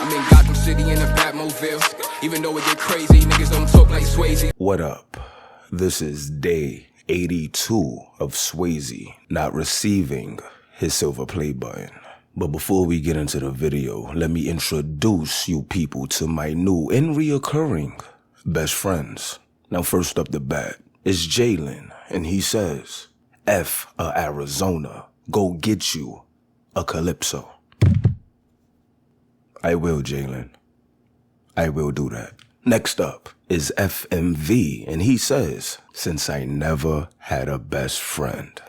I'm in Gotham City in a Batmobile. Even though it get crazy, niggas don't talk like Swayze. What up? This is day 82 of Swayze not receiving his silver play button. But before we get into the video, let me introduce you people to my new and reoccurring best friends. Now first up the bat is Jalen, and he says, F a Arizona, go get you a Calypso. I will, Jalen. I will do that. Next up is FMV, and he says, since I never had a best friend.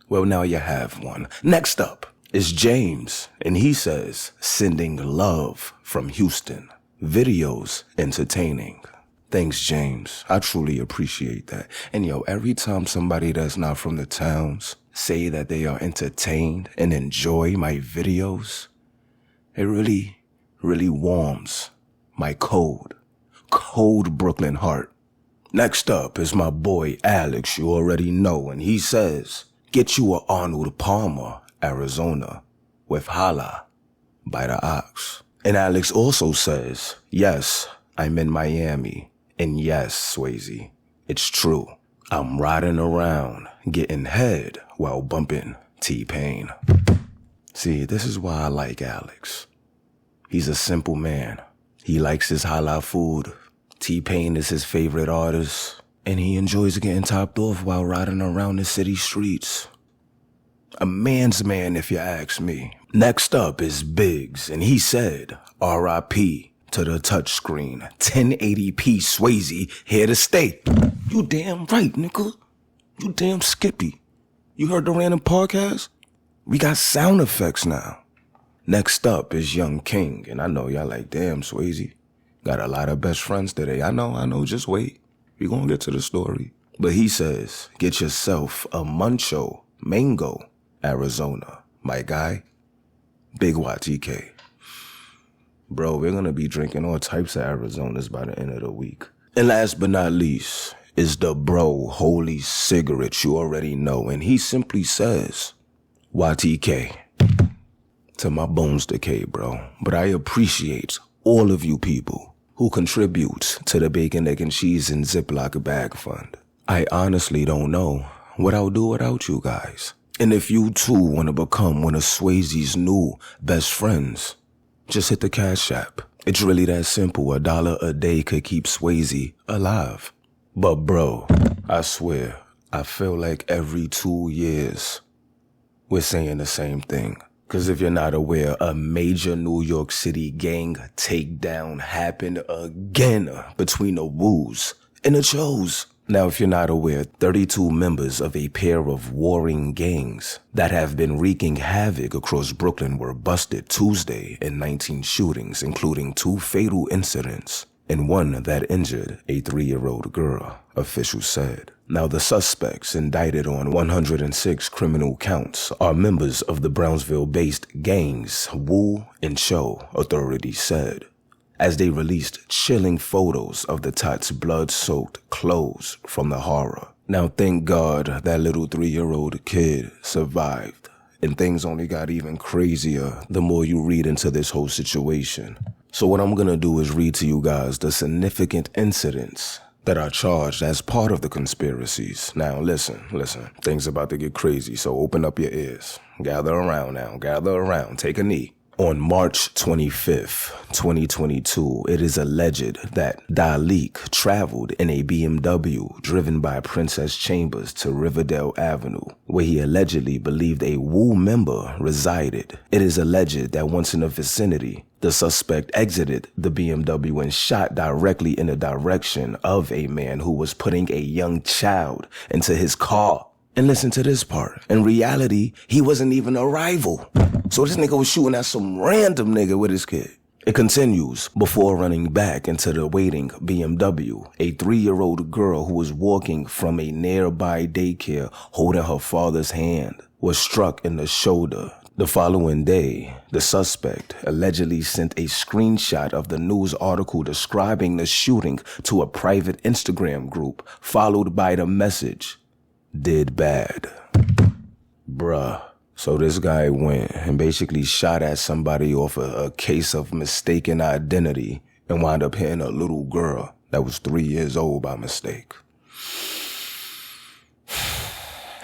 Well, now you have one. Next up is James, and he says, sending love from Houston. Videos entertaining. Thanks, James. I truly appreciate that. And yo, every time somebody that's not from the towns say that they are entertained and enjoy my videos, it really warms my cold Brooklyn heart. Next up is my boy Alex, you already know, and he says, get you a Arnold Palmer, Arizona, with Holla by the Ox. And Alex also says, yes, I'm in Miami, and yes, Swayze, it's true. I'm riding around, getting head while bumping T-Pain. See, this is why I like Alex. He's a simple man. He likes his halal food. T-Pain is his favorite artist. And he enjoys getting topped off while riding around the city streets. A man's man, if you ask me. Next up is Biggs, and he said, R.I.P. to the touchscreen. 1080p Swayze, here to stay. You damn right, nigga. You damn Skippy. You heard the random podcast? We got sound effects now. Next up is Young King, and I know y'all like, damn, Swayze. Got a lot of best friends today. I know, just wait. We gonna get to the story. But he says, get yourself a Muncho Mango, Arizona. My guy, Big YTK. Bro, we're gonna be drinking all types of Arizonas by the end of the week. And last but not least is the bro Holy Cigarette, you already know, and he simply says, YTK. To my bones decay, bro. But I appreciate all of you people who contribute to the Bacon, Egg, and Cheese and Ziploc Bag Fund. I honestly don't know what I'll do without you guys. And if you too want to become one of Swayze's new best friends, just hit the Cash App. It's really that simple. $1 a day could keep Swayze alive. But bro, I swear, I feel like every 2 years, we're saying the same thing. Cause if you're not aware, a major New York City gang takedown happened again between the Woos and the Choos. Now, if you're not aware, 32 members of a pair of warring gangs that have been wreaking havoc across Brooklyn were busted Tuesday in 19 shootings, including 2 fatal incidents and one that injured a 3-year-old girl, officials said. Now, the suspects indicted on 106 criminal counts are members of the Brownsville-based gangs Woo and Choo, authorities said, as they released chilling photos of the Tots' blood-soaked clothes from the horror. Now, thank God that little 3-year-old kid survived, and things only got even crazier the more you read into this whole situation. So what I'm gonna do is read to you guys the significant incidents that are charged as part of the conspiracies. Now listen, things about to get crazy, so open up your ears. Gather around now, take a knee. On March 25th, 2022, it is alleged that Dalik traveled in a BMW driven by Princess Chambers to Riverdale Avenue, where he allegedly believed a Woo member resided. It is alleged that once in the vicinity, the suspect exited the BMW and shot directly in the direction of a man who was putting a young child into his car. And listen to this part. In reality, he wasn't even a rival. So this nigga was shooting at some random nigga with his kid. It continues, before running back into the waiting BMW, a 3-year-old girl who was walking from a nearby daycare holding her father's hand was struck in the shoulder. The following day, the suspect allegedly sent a screenshot of the news article describing the shooting to a private Instagram group, followed by the message, "Did bad." Bruh. So this guy went and basically shot at somebody off a case of mistaken identity and wound up hitting a little girl that was 3 years old by mistake.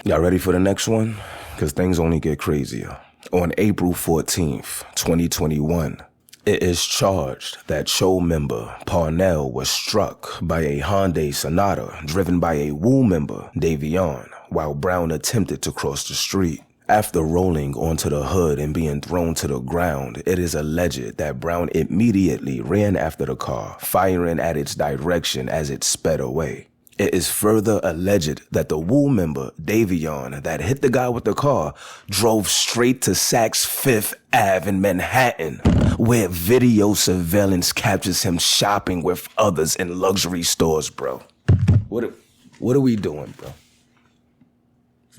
Y'all ready for the next one? Because things only get crazier. On April 14th, 2021, it is charged that Choo member Parnell was struck by a Hyundai Sonata driven by a Woo member, Davion, while Brown attempted to cross the street. After rolling onto the hood and being thrown to the ground, it is alleged that Brown immediately ran after the car, firing at its direction as it sped away. It is further alleged that the Woo member, Davion, that hit the guy with the car, drove straight to Saks Fifth Ave in Manhattan, where video surveillance captures him shopping with others in luxury stores, bro. What are we doing, bro?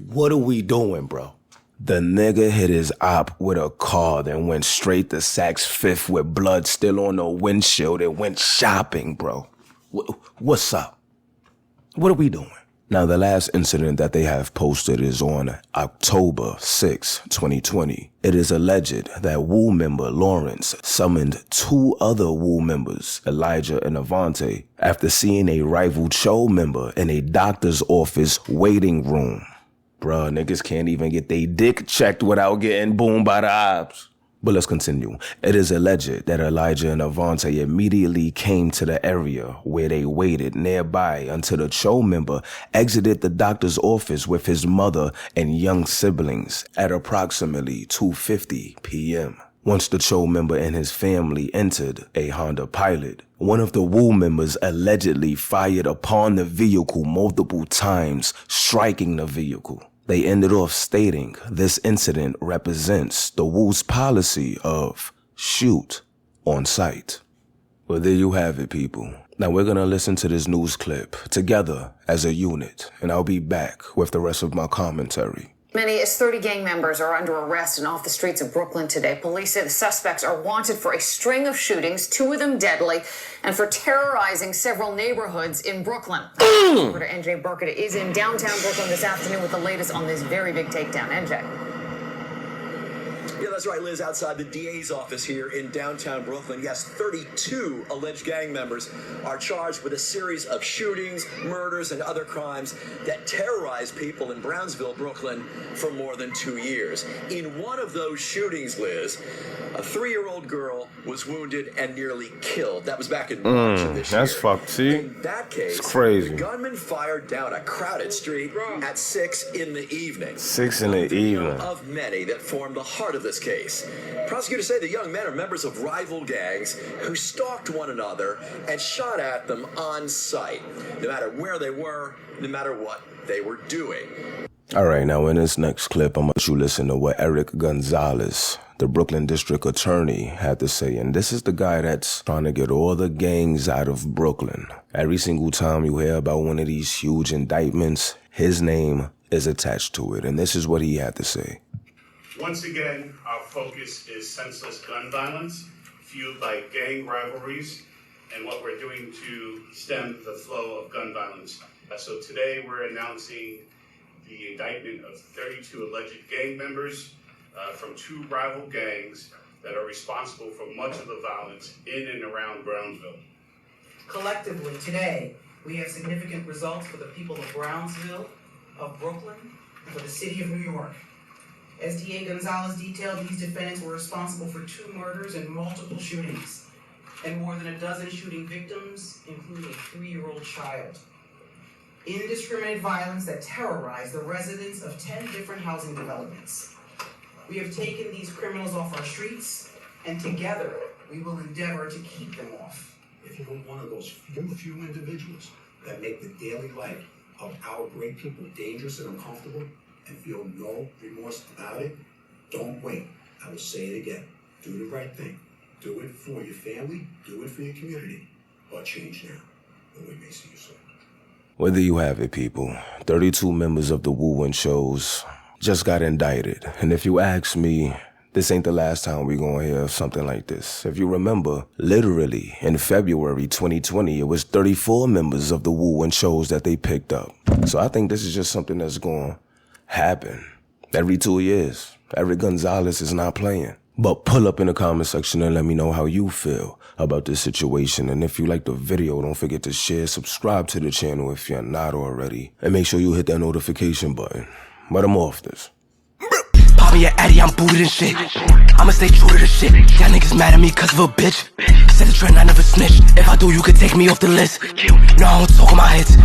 What are we doing, bro? The nigga hit his op with a car, then went straight to Saks Fifth with blood still on the windshield and went shopping, bro. What's up? What are we doing? Now, the last incident that they have posted is on October 6, 2020. It is alleged that Woo member Lawrence summoned 2 other Woo members, Elijah and Avante, after seeing a rival Choo member in a doctor's office waiting room. Bruh, niggas can't even get they dick checked without getting boomed by the ops. But let's continue. It is alleged that Elijah and Avante immediately came to the area where they waited nearby until the Choo member exited the doctor's office with his mother and young siblings at approximately 2:50 p.m. Once the Choo member and his family entered a Honda Pilot, one of the Woo members allegedly fired upon the vehicle multiple times, striking the vehicle. They ended off stating this incident represents the Woo's policy of shoot on sight. Well, there you have it, people. Now we're gonna listen to this news clip together as a unit, and I'll be back with the rest of my commentary. Many as 30 gang members are under arrest and off the streets of Brooklyn today. Police say the suspects are wanted for a string of shootings, 2 of them deadly, and for terrorizing several neighborhoods in Brooklyn. Reporter NJ Burkett is in downtown Brooklyn this afternoon with the latest on this very big takedown. NJ. Yeah, that's right, Liz. Outside the DA's office here in downtown Brooklyn, yes, 32 alleged gang members are charged with a series of shootings, murders, and other crimes that terrorized people in Brownsville, Brooklyn, for more than 2 years. In one of those shootings, Liz, a 3-year-old girl was wounded and nearly killed. That was back in March of this year. That's fucked, see? In that case, it's crazy. The gunman fired down a crowded street at 6 in the evening. 6 in the evening. Of many that formed the heart of this case. Prosecutors say the young men are members of rival gangs who stalked one another and shot at them on sight, no matter where they were, no matter what they were doing. All right, now in this next clip, I'm going to let you listen to what Eric Gonzalez, the Brooklyn District Attorney, had to say. And this is the guy that's trying to get all the gangs out of Brooklyn. Every single time you hear about one of these huge indictments, his name is attached to it. And this is what he had to say. Once again, our focus is senseless gun violence, fueled by gang rivalries, and what we're doing to stem the flow of gun violence. So today we're announcing the indictment of 32 alleged gang members from 2 rival gangs that are responsible for much of the violence in and around Brownsville. Collectively, today, we have significant results for the people of Brownsville, of Brooklyn, and for the city of New York. As DA Gonzalez detailed, these defendants were responsible for 2 murders and multiple shootings, and more than a dozen shooting victims, including a 3-year-old child. Indiscriminate violence that terrorized the residents of 10 different housing developments. We have taken these criminals off our streets, and together we will endeavor to keep them off. If you're one of those few individuals that make the daily life of our great people dangerous and uncomfortable, and feel no remorse about it, don't wait. I will say it again. Do the right thing. Do it for your family. Do it for your community. But change now, or we may see you soon. Well, there you have it, people. 32 members of the Woo and Choos just got indicted. And if you ask me, this ain't the last time we're going to hear something like this. If you remember, literally in February 2020, it was 34 members of the Woo and Choos that they picked up. So I think this is just something that's going to happen every 2 years. Eric Gonzalez is not playing. But pull up in the comment section and let me know how you feel about this situation. And if you like the video, don't forget to share, subscribe to the channel if you're not already. And make sure you hit that notification button. But I'm off this. Poppin' your addy, I'm booted and shit. I'ma stay true to the shit. Y'all niggas mad at me cause of a bitch. Set the trend, I never snitch. If I do, you could take me off the list. No, I don't talk on my hits.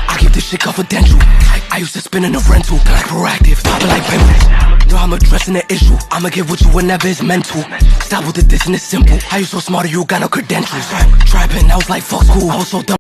I keep this shit confidential. I used to spin in the rental, like proactive, poppin' like pimples. No, I'm addressing the issue. I'ma get with you whenever it's meant to. Stop with the dissing, it's simple. How you so smart, you got no credentials. Trapping, I was like, fuck school. I was so dumb.